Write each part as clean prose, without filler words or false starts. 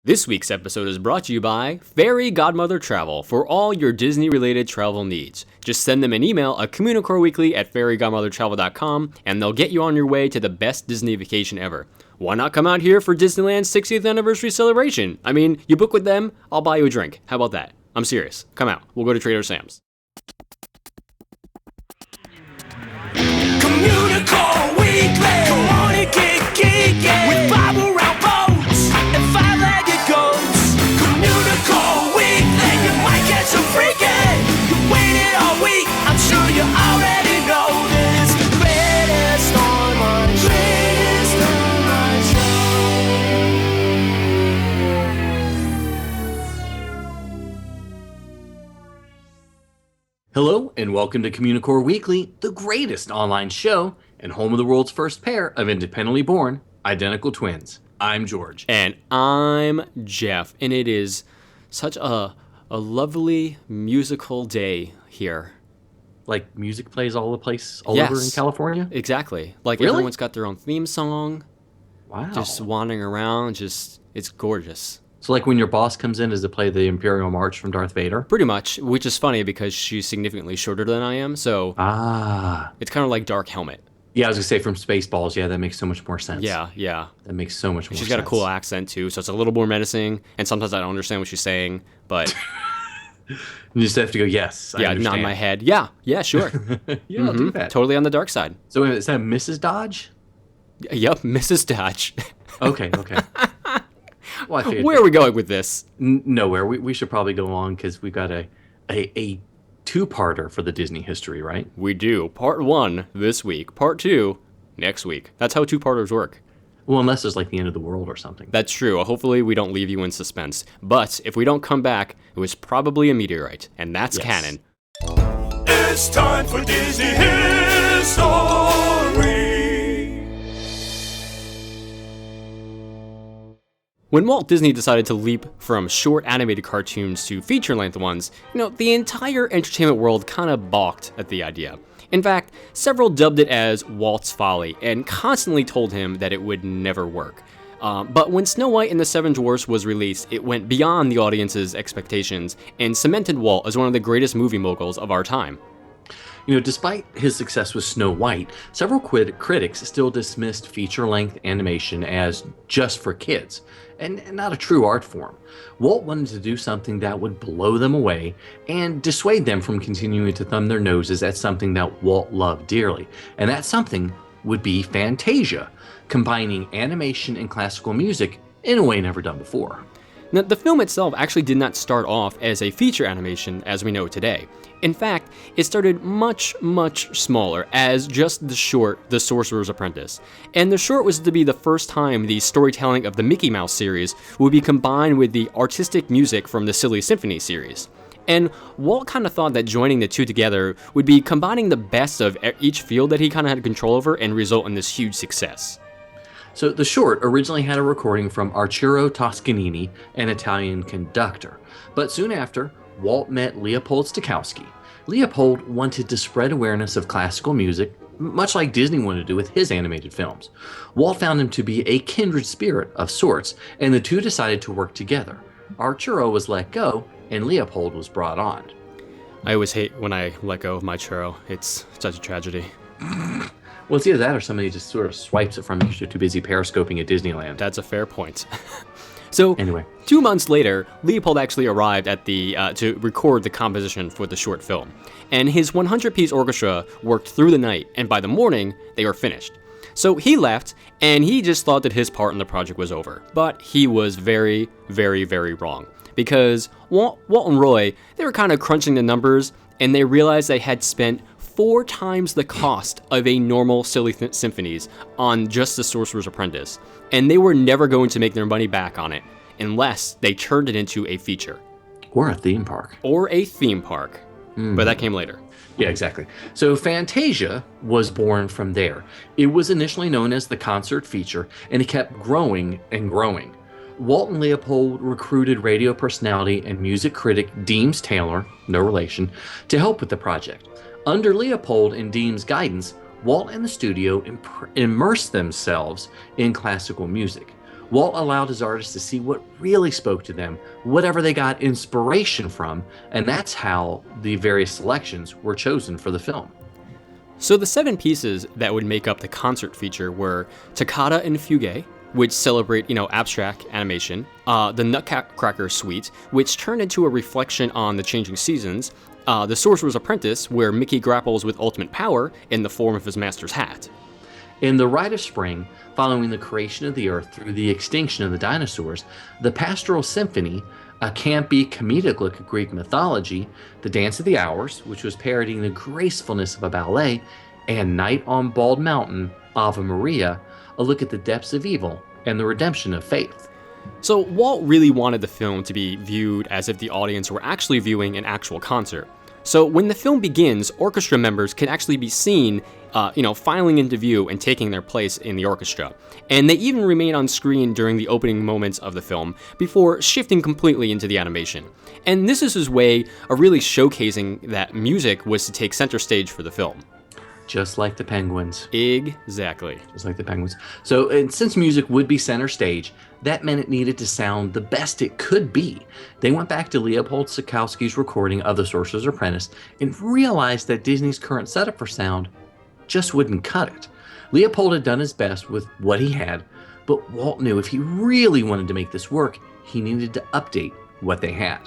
This week's episode is brought to you by Fairy Godmother Travel for all your Disney-related travel needs. Just send them an email at communicoreweekly@fairygodmothertravel.com and they'll get you on your way to the best Disney vacation ever. Why not come out here for Disneyland's 60th anniversary celebration? I mean, you book with them, I'll buy you a drink. How about that? I'm serious. Come out. We'll go to Trader Sam's. Communicore Weekly. Come on and get geeky with Bob around boats and five-legged goats. Communicore Weekly. You might get some freaking. You waited all week. I'm sure you already know this. Greatest online Hello, and welcome to Communicore Weekly, the greatest online show and home of the world's first pair of independently born, identical twins. I'm George. And I'm Jeff, and it is such a lovely musical day here. Like music plays all over in California? Exactly. Like Really? Everyone's got their own theme song, Wow. just wandering around, it's gorgeous. So like when your boss comes in, does it play the Imperial March from Darth Vader? Pretty much, which is funny because she's significantly shorter than I am, so it's kind of like Dark Helmet. Yeah, I was going to say from Spaceballs, yeah, that makes so much more sense. Yeah. That makes so much more sense. She's got a cool accent, too, so it's a little more menacing, and sometimes I don't understand what she's saying, but... You just have to go, yes, I understand. nod my head. Yeah, sure. Yeah, I'll do that. Totally on the dark side. So is that Mrs. Dodge? Yep, Mrs. Dodge. Okay. Well, I figured Where are we going with this? Nowhere. We should probably go on because we've got a two-parter for the Disney history, right? We do. Part 1 this week. Part 2 next week. That's how two-parters work. Well, unless there's like the end of the world or something. That's true. Hopefully we don't leave you in suspense. But if we don't come back, it was probably a meteorite. And that's canon. It's time for Disney History. When Walt Disney decided to leap from short animated cartoons to feature-length ones, the entire entertainment world kind of balked at the idea. In fact, several dubbed it as Walt's Folly and constantly told him that it would never work. But when Snow White and the Seven Dwarfs was released, it went beyond the audience's expectations and cemented Walt as one of the greatest movie moguls of our time. Despite his success with Snow White, several critics still dismissed feature-length animation as just for kids, and not a true art form. Walt wanted to do something that would blow them away and dissuade them from continuing to thumb their noses at something that Walt loved dearly, and that something would be Fantasia, combining animation and classical music in a way never done before. Now, the film itself actually did not start off as a feature animation as we know it today. In fact, it started much, much smaller as just the short, The Sorcerer's Apprentice. And the short was to be the first time the storytelling of the Mickey Mouse series would be combined with the artistic music from the Silly Symphony series. And Walt kind of thought that joining the two together would be combining the best of each field that he kind of had control over and result in this huge success. So the short originally had a recording from Arturo Toscanini, an Italian conductor. But soon after, Walt met Leopold Stokowski. Leopold wanted to spread awareness of classical music, much like Disney wanted to do with his animated films. Walt found him to be a kindred spirit of sorts, and the two decided to work together. Arturo was let go, and Leopold was brought on. I always hate when I let go of my churro. It's such a tragedy. Well, it's either that or somebody just sort of swipes it from you because you're too busy periscoping at Disneyland. That's a fair point. So, anyway, 2 months later, Leopold actually arrived at to record the composition for the short film. And his 100-piece orchestra worked through the night, and by the morning, they were finished. So he left, and he just thought that his part in the project was over. But he was very, very, very wrong. Because Walt and Roy, they were kind of crunching the numbers, and they realized they had spent 4 times the cost of a normal Silly Symphonies on just The Sorcerer's Apprentice, and they were never going to make their money back on it unless they turned it into a feature. Or a theme park. But that came later. Yeah, exactly. So Fantasia was born from there. It was initially known as the concert feature, and it kept growing and growing. Walt and Leopold recruited radio personality and music critic Deems Taylor, no relation, to help with the project. Under Leopold and Deems' guidance, Walt and the studio immersed themselves in classical music. Walt allowed his artists to see what really spoke to them, whatever they got inspiration from, and that's how the various selections were chosen for the film. So the 7 pieces that would make up the concert feature were Toccata and Fugue, which celebrate, abstract animation, the Nutcracker Suite, which turned into a reflection on the changing seasons, the Sorcerer's Apprentice, where Mickey grapples with ultimate power in the form of his master's hat. In The Rite of Spring, following the creation of the Earth through the extinction of the dinosaurs, the Pastoral Symphony, a campy, comedic look at Greek mythology, The Dance of the Hours, which was parodying the gracefulness of a ballet, and Night on Bald Mountain, Ave Maria, a look at the depths of evil and the redemption of faith. So Walt really wanted the film to be viewed as if the audience were actually viewing an actual concert. So when the film begins, orchestra members can actually be seen, filing into view and taking their place in the orchestra. And they even remain on screen during the opening moments of the film before shifting completely into the animation. And this is his way of really showcasing that music was to take center stage for the film. Just like the Penguins. Exactly. Just like the Penguins. So, and since music would be center stage, that meant it needed to sound the best it could be. They went back to Leopold Stokowski's recording of The Sorcerer's Apprentice and realized that Disney's current setup for sound just wouldn't cut it. Leopold had done his best with what he had, but Walt knew if he really wanted to make this work, he needed to update what they had.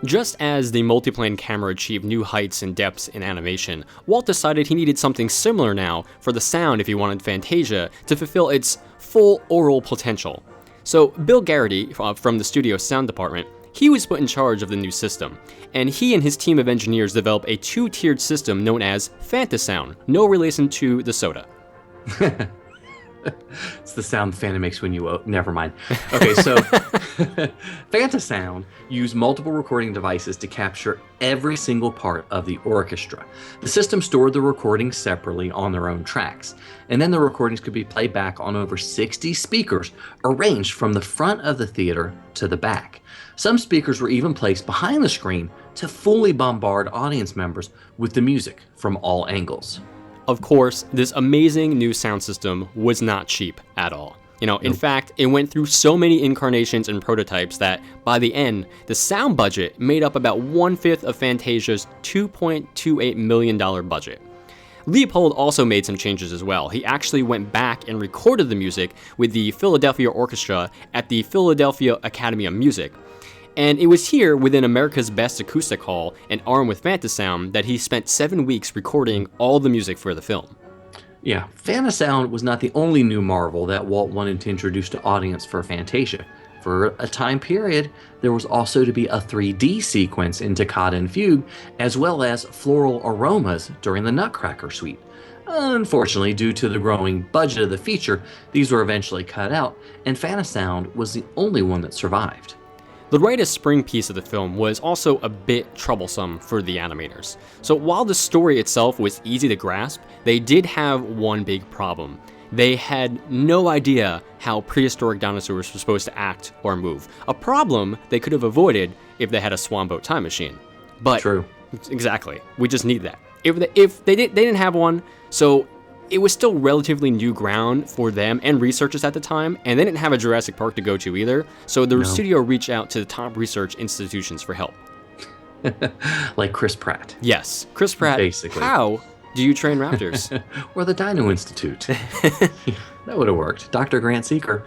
Just as the multiplane camera achieved new heights and depths in animation, Walt decided he needed something similar now for the sound if he wanted Fantasia to fulfill its full aural potential. So Bill Garrity from the studio's sound department, he was put in charge of the new system, and he and his team of engineers developed a 2-tiered system known as Fantasound, no relation to the soda. It's the sound Fanta makes when you never mind. Okay, so Fantasound used multiple recording devices to capture every single part of the orchestra. The system stored the recordings separately on their own tracks, and then the recordings could be played back on over 60 speakers arranged from the front of the theater to the back. Some speakers were even placed behind the screen to fully bombard audience members with the music from all angles. Of course, this amazing new sound system was not cheap at all. In fact, it went through so many incarnations and prototypes that, by the end, the sound budget made up about 1/5 of Fantasia's $2.28 million budget. Leopold also made some changes as well. He actually went back and recorded the music with the Philadelphia Orchestra at the Philadelphia Academy of Music. And it was here, within America's Best Acoustic Hall and armed with Fantasound, that he spent 7 weeks recording all the music for the film. Yeah, Fantasound was not the only new marvel that Walt wanted to introduce to audience for Fantasia. For a time period, there was also to be a 3D sequence in Toccata and Fugue, as well as floral aromas during the Nutcracker Suite. Unfortunately, due to the growing budget of the feature, these were eventually cut out, and Fantasound was the only one that survived. The Rite of Spring piece of the film was also a bit troublesome for the animators. So while the story itself was easy to grasp, they did have one big problem. They had no idea how prehistoric dinosaurs were supposed to act or move. A problem they could have avoided if they had a swan boat time machine. But True. Exactly. We just need that. If they didn't have one, so it was still relatively new ground for them and researchers at the time, and they didn't have a Jurassic Park to go to either, so the studio reached out to the top research institutions for help. Like Chris Pratt. Yes, Chris Pratt. Basically. How do you train raptors? Or the Dino Institute. That would have worked. Dr. Grant Seeker.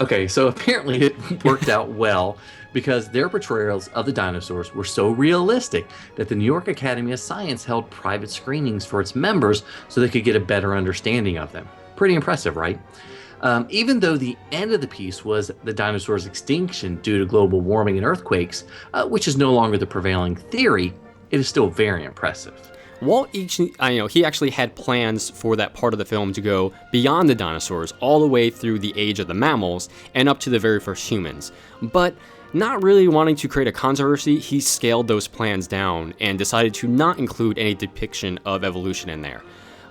Okay, so apparently it worked out well because their portrayals of the dinosaurs were so realistic that the New York Academy of Science held private screenings for its members so they could get a better understanding of them. Pretty impressive, right? Even though the end of the piece was the dinosaurs' extinction due to global warming and earthquakes, which is no longer the prevailing theory, it is still very impressive. Walt, he actually had plans for that part of the film to go beyond the dinosaurs, all the way through the age of the mammals and up to the very first humans. But not really wanting to create a controversy, he scaled those plans down and decided to not include any depiction of evolution in there.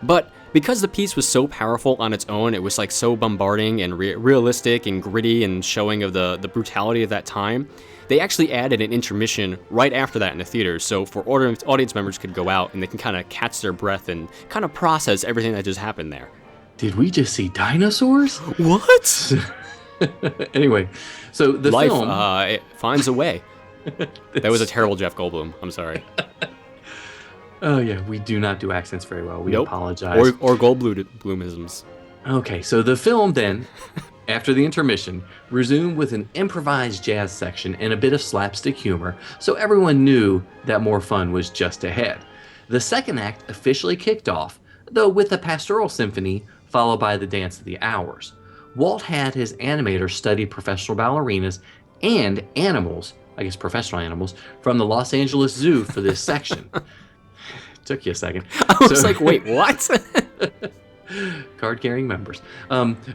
But because the piece was so powerful on its own, it was like so bombarding and realistic and gritty and showing of the brutality of that time, they actually added an intermission right after that in the theaters, so for audience members could go out and they can kind of catch their breath and kind of process everything that just happened there. Did we just see dinosaurs? What? Anyway, so the Life film... it finds a way. That was a terrible Jeff Goldblum. I'm sorry. Oh, yeah, we do not do accents very well. We apologize. Or Goldblumisms. Okay, so the film then, after the intermission, resumed with an improvised jazz section and a bit of slapstick humor, so everyone knew that more fun was just ahead. The second act officially kicked off, though with the Pastoral Symphony, followed by the Dance of the Hours. Walt had his animators study professional ballerinas and animals, I guess professional animals, from the Los Angeles Zoo for this section. Took you a second. I was like, wait, what? Card-carrying members.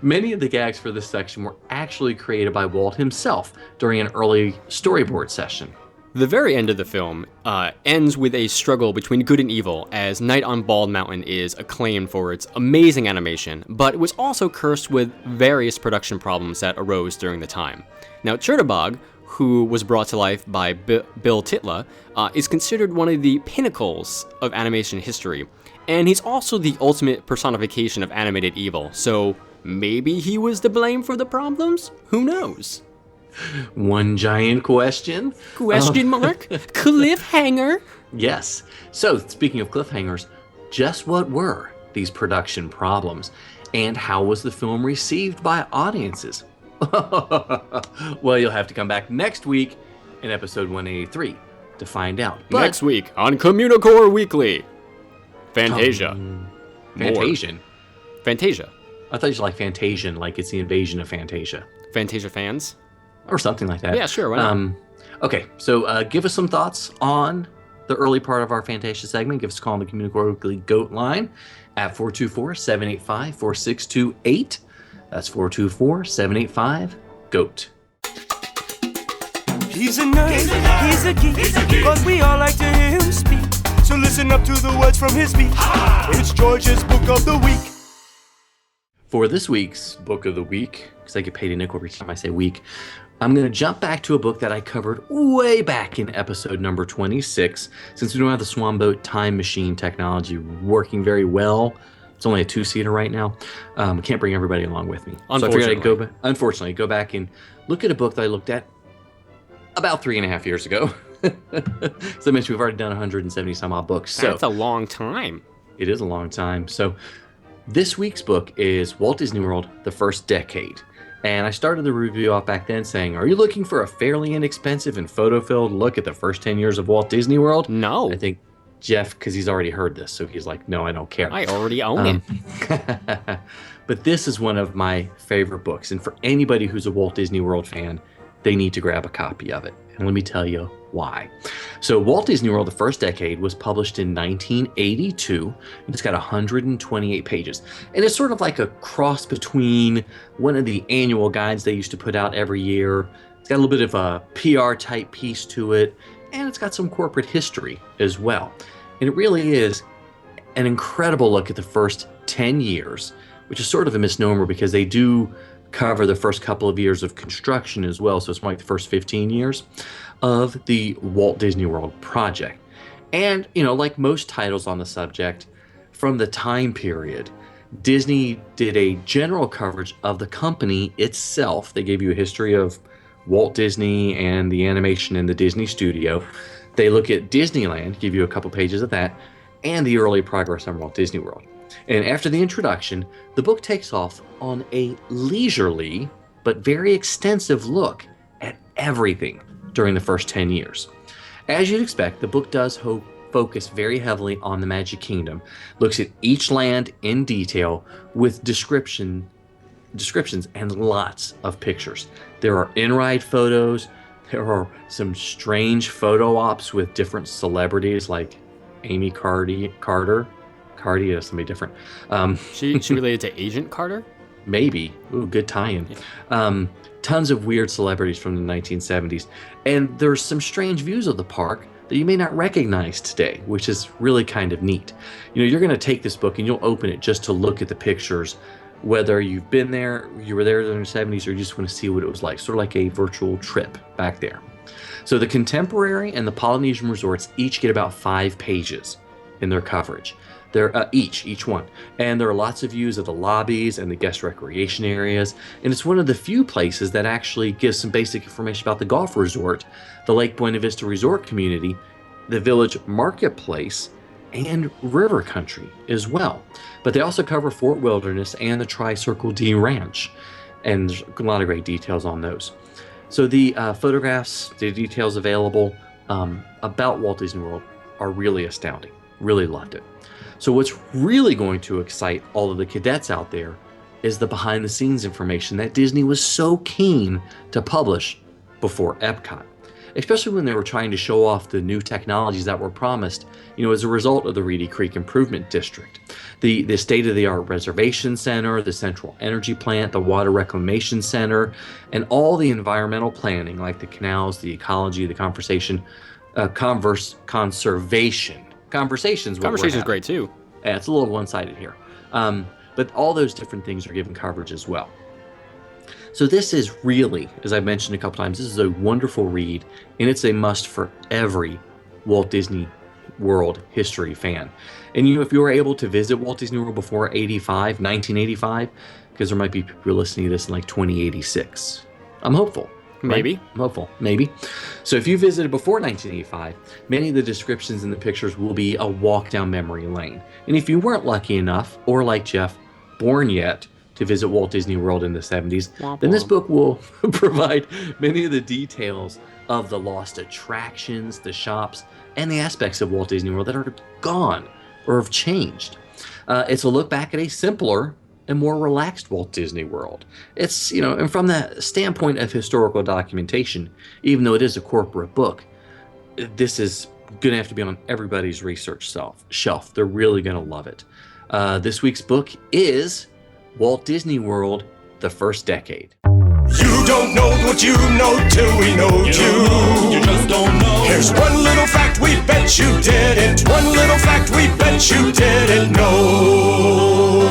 Many of the gags for this section were actually created by Walt himself during an early storyboard session. The very end of the film ends with a struggle between good and evil, as Night on Bald Mountain is acclaimed for its amazing animation, but was also cursed with various production problems that arose during the time. Now, Chernobog, who was brought to life by Bill Titla, is considered one of the pinnacles of animation history, and he's also the ultimate personification of animated evil, so maybe he was to blame for the problems? Who knows? One giant question. Question mark? Cliffhanger? Yes. So, speaking of cliffhangers, just what were these production problems, and how was the film received by audiences? Well, you'll have to come back next week in episode 183 to find out. But next week on Communicore Weekly. Fantasia. Fantasian? Fantasia. I thought you said like Fantasian, like it's the invasion of Fantasia. Fantasia fans? Or something like that. Yeah, sure, why not? Okay, so give us some thoughts on the early part of our Fantasia segment. Give us a call on the Communicore Weekly GOAT line at 424-785-4628. That's 424-785-GOAT. He's a nerd, he's a geek, but we all like to hear him speak. So listen up to the words from his speech. It's George's Book of the Week. For this week's Book of the Week, because I get paid a nickel every time I say week, I'm going to jump back to a book that I covered way back in episode number 26. Since we don't have the Swan Boat time machine technology working very well, it's only a two-seater right now. I can't bring everybody along with me. So I figured I'd go back and look at a book that I looked at about 3.5 years ago. So I mentioned we've already done 170 some odd books. That's a long time. It is a long time. So this week's book is Walt Disney World, The First Decade. And I started the review off back then saying, are you looking for a fairly inexpensive and photo-filled look at the first 10 years of Walt Disney World? No. I think Jeff, because he's already heard this, so he's like, no, I don't care. I already own it. But this is one of my favorite books. And for anybody who's a Walt Disney World fan, they need to grab a copy of it. And let me tell you why. So Walt Disney World, The First Decade, was published in 1982. It's got 128 pages. And it's sort of like a cross between one of the annual guides they used to put out every year. It's got a little bit of a PR type piece to it. And it's got some corporate history as well. And it really is an incredible look at the first 10 years, which is sort of a misnomer because they do cover the first couple of years of construction as well. So it's more like the first 15 years of the Walt Disney World project. And, you know, like most titles on the subject, from the time period, Disney did a general coverage of the company itself. They gave you a history of Walt Disney and the animation in the Disney studio. They look at Disneyland, give you a couple pages of that, and the early progress on Walt Disney World. And after the introduction, the book takes off on a leisurely but very extensive look at everything during the first 10 years. As you'd expect, the book does focus very heavily on the Magic Kingdom, looks at each land in detail with descriptions and lots of pictures. There are in-ride photos. There are some strange photo ops with different celebrities like Amy Carter. Cardi is somebody different. She related to Agent Carter? Maybe. Ooh, good tie-in. Yeah. Tons of weird celebrities from the 1970s. And there's some strange views of the park that you may not recognize today, which is really kind of neat. You know, you're going to take this book and you'll open it just to look at the pictures, whether you've been there, you were there in the 70s, or you just want to see what it was like, sort of like a virtual trip back there. So the Contemporary and the Polynesian resorts each get about 5 pages in their coverage. They're each one. And there are lots of views of the lobbies and the guest recreation areas. And it's one of the few places that actually gives some basic information about the golf resort, the Lake Buena Vista Resort community, the village marketplace, and river country as well. But they also cover Fort Wilderness and the Tri-Circle D Ranch. And there's a lot of great details on those. So the photographs, the details available about Walt Disney World are really astounding. Really loved it. So what's really going to excite all of the cadets out there is the behind the scenes information that Disney was so keen to publish before Epcot, especially when they were trying to show off the new technologies that were promised, as a result of the Reedy Creek Improvement District. The state-of-the-art reservation center, the central energy plant, the water reclamation center, and all the environmental planning like the canals, the ecology, the conservation. Conversation's great too. Yeah, it's a little one-sided here. But all those different things are given coverage as well. So this is really, as I've mentioned a couple times, this is a wonderful read, and it's a must for every Walt Disney World history fan. And if you were able to visit Walt Disney World before 1985, because there might be people listening to this in like 2086. I'm hopeful. Maybe. Right? I'm hopeful. Maybe. So if you visited before 1985, many of the descriptions in the pictures will be a walk down memory lane. And if you weren't lucky enough, or like Jeff, born yet, to visit Walt Disney World in the 70s, then this book will provide many of the details of the lost attractions, the shops, and the aspects of Walt Disney World that are gone or have changed. It's a look back at a simpler and more relaxed Walt Disney World. It's, and from the standpoint of historical documentation, even though it is a corporate book, this is going to have to be on everybody's research shelf. They're really going to love it. This week's book is Walt Disney World, The First Decade. You don't know what you know till we know you. You just don't know. Here's one little fact we bet you didn't. One little fact we bet you didn't know.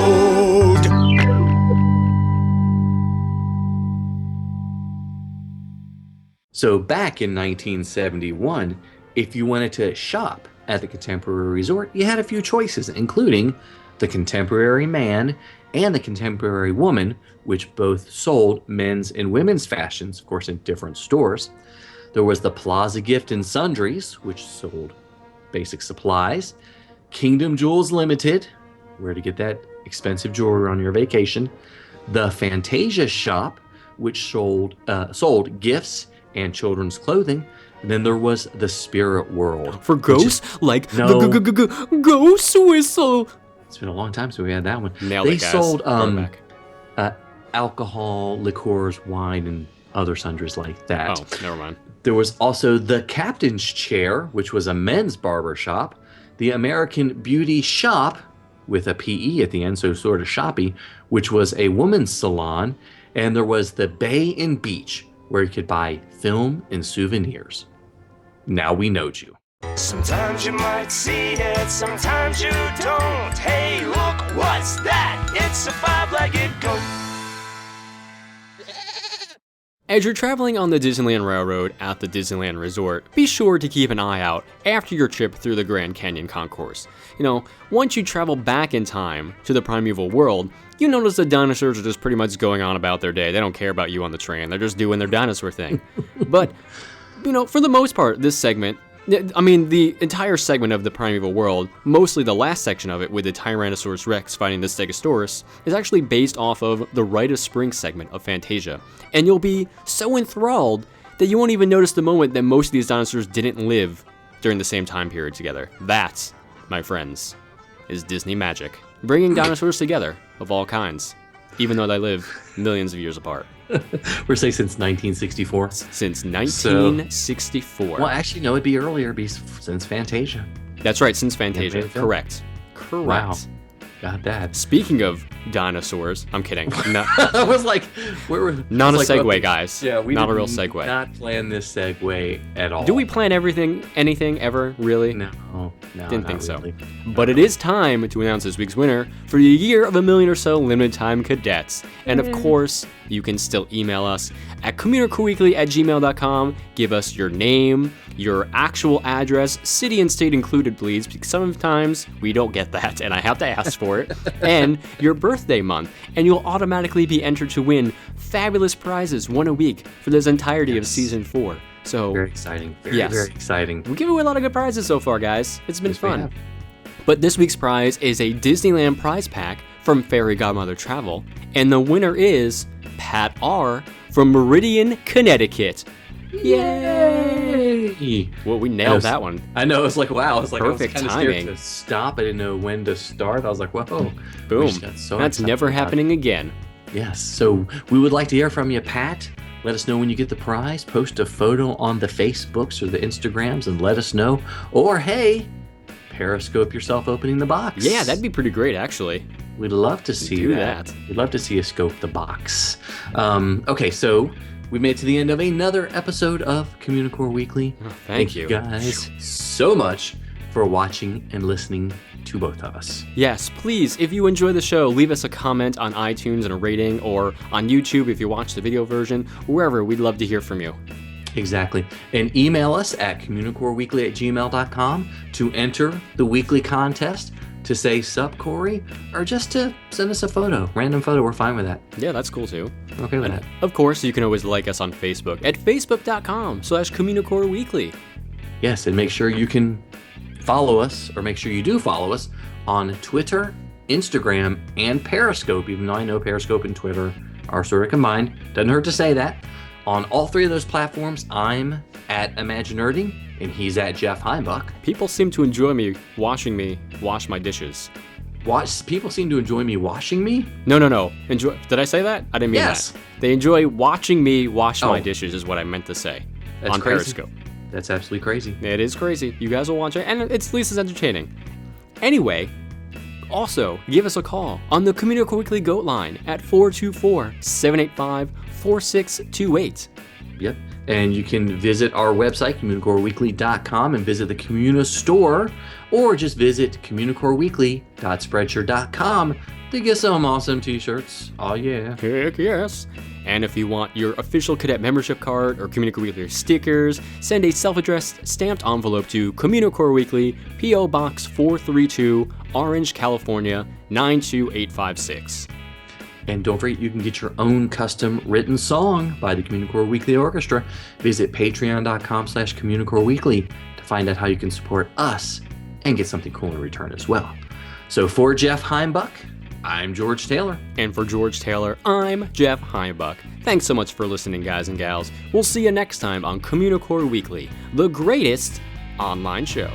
So back in 1971, if you wanted to shop at the Contemporary Resort, you had a few choices, including the Contemporary Man and the Contemporary Woman, which both sold men's and women's fashions, of course, in different stores. There was the Plaza Gift and Sundries, which sold basic supplies. Kingdom Jewels Limited, where to get that expensive jewelry on your vacation. The Fantasia Shop, which sold gifts and children's clothing. And then there was the Spirit World. For ghosts? Ghost Whistle. It's been a long time since we had that one. Nailed it, guys. They sold alcohol, liqueurs, wine, and other sundries like that. Oh, never mind. There was also the Captain's Chair, which was a men's barber shop. The American Beauty Shop, with a P-E at the end, so sort of shoppy, which was a woman's salon. And there was the Bay and Beach, where you could buy film and souvenirs. Now we know you. Sometimes you might see it, sometimes you don't. Hey, look, what's that? It's a five-legged goat. As you're traveling on the Disneyland Railroad at the Disneyland Resort, be sure to keep an eye out after your trip through the Grand Canyon Concourse. Once you travel back in time to the Primeval World, you notice the dinosaurs are just pretty much going on about their day. They don't care about you on the train. They're just doing their dinosaur thing. But, for the most part, this segment, the entire segment of the Primeval World, mostly the last section of it with the Tyrannosaurus Rex fighting the Stegosaurus, is actually based off of the Rite of Spring segment of Fantasia. And you'll be so enthralled that you won't even notice the moment that most of these dinosaurs didn't live during the same time period together. That, my friends, is Disney magic. Bringing dinosaurs together of all kinds, even though they live millions of years apart. We're saying since 1964? Since 1964. Well, actually, no, it'd be earlier, since Fantasia. That's right, since Fantasia. Correct. Wow. Got that. Speaking of dinosaurs, I'm kidding. No, I was like, not a like, segue, okay, guys. Yeah, we not a did real segue. Not plan this segue at all. Do we plan anything ever, really? No, Didn't think really. so. But it is time to announce this week's winner for the Year of a Million or So Limited Time Cadets. And of course, you can still email us at communicoreweekly@gmail.com. Give us your name, your actual address, city and state included, please, because sometimes we don't get that and I have to ask for it, and your birthday month, and you'll automatically be entered to win fabulous prizes, one a week, for this entirety of Season 4. So Very exciting. Very, Yes. very exciting. we give away a lot of good prizes so far, guys. It's been Yes, we fun. have. But this week's prize is a Disneyland prize pack from Fairy Godmother Travel, and the winner is Pat R. from Meridian, Connecticut. Yay! Well, we nailed that one. I know. It's like, wow. It's like Perfect I was kind of timing. scared to stop. I didn't know when to start. I was like, whoa. We Boom. just got so That's excited never about it. happening again. Yes. So we would like to hear from you, Pat. Let us know when you get the prize. Post a photo on the Facebooks or the Instagrams and let us know. Or, hey, Periscope yourself opening the box. Yeah, that'd be pretty great, actually. We'd love to see Do that. that. We'd love to see you scope the box. Okay, so we made it to the end of another episode of Communicore Weekly. Oh, thank you. guys so much for watching and listening to both of us. Yes, please, if you enjoy the show, leave us a comment on iTunes and a rating, or on YouTube if you watch the video version, wherever. We'd love to hear from you. Exactly. And email us at communicoreweekly@gmail.com to enter the weekly contest, to say sup Corey, or just to send us a photo. Random photo, we're fine with that. Yeah, that's cool too. Okay with that. Of course, you can always like us on Facebook at facebook.com/Communicore Weekly. Yes, and make sure you can follow us, or make sure you do follow us on Twitter, Instagram, and Periscope, even though I know Periscope and Twitter are sort of combined. Doesn't hurt to say that. On all three of those platforms, I'm at Imaginerding, and he's at Jeff Heimbuck. People seem to enjoy me watching me wash my dishes. People seem to enjoy me washing me. No. Enjoy. Did I say that? I didn't mean Yes. that. They enjoy watching me wash my Oh. dishes is what I meant to say. That's on crazy. Periscope. That's absolutely crazy. It is crazy. You guys will watch it, and it's at least as entertaining. Anyway, also, give us a call on the Communicore Weekly Goat line at 424-785-4628. Yep. And you can visit our website, communicoreweekly.com, and visit the Communa store, or just visit communicoreweekly.spreadshirt.com to get some awesome t-shirts. Oh, yeah. Heck yes. And if you want your official cadet membership card or Communicore Weekly stickers, send a self-addressed stamped envelope to Communicore Weekly, P.O. Box 432, Orange, California, 92856. And don't forget, you can get your own custom written song by the Communicore Weekly Orchestra. Visit patreon.com/Communicore Weekly to find out how you can support us and get something cool in return as well. So for Jeff Heimbuck, I'm George Taylor. And for George Taylor, I'm Jeff Heimbuck. Thanks so much for listening, guys and gals. We'll see you next time on Communicore Weekly, the greatest online show.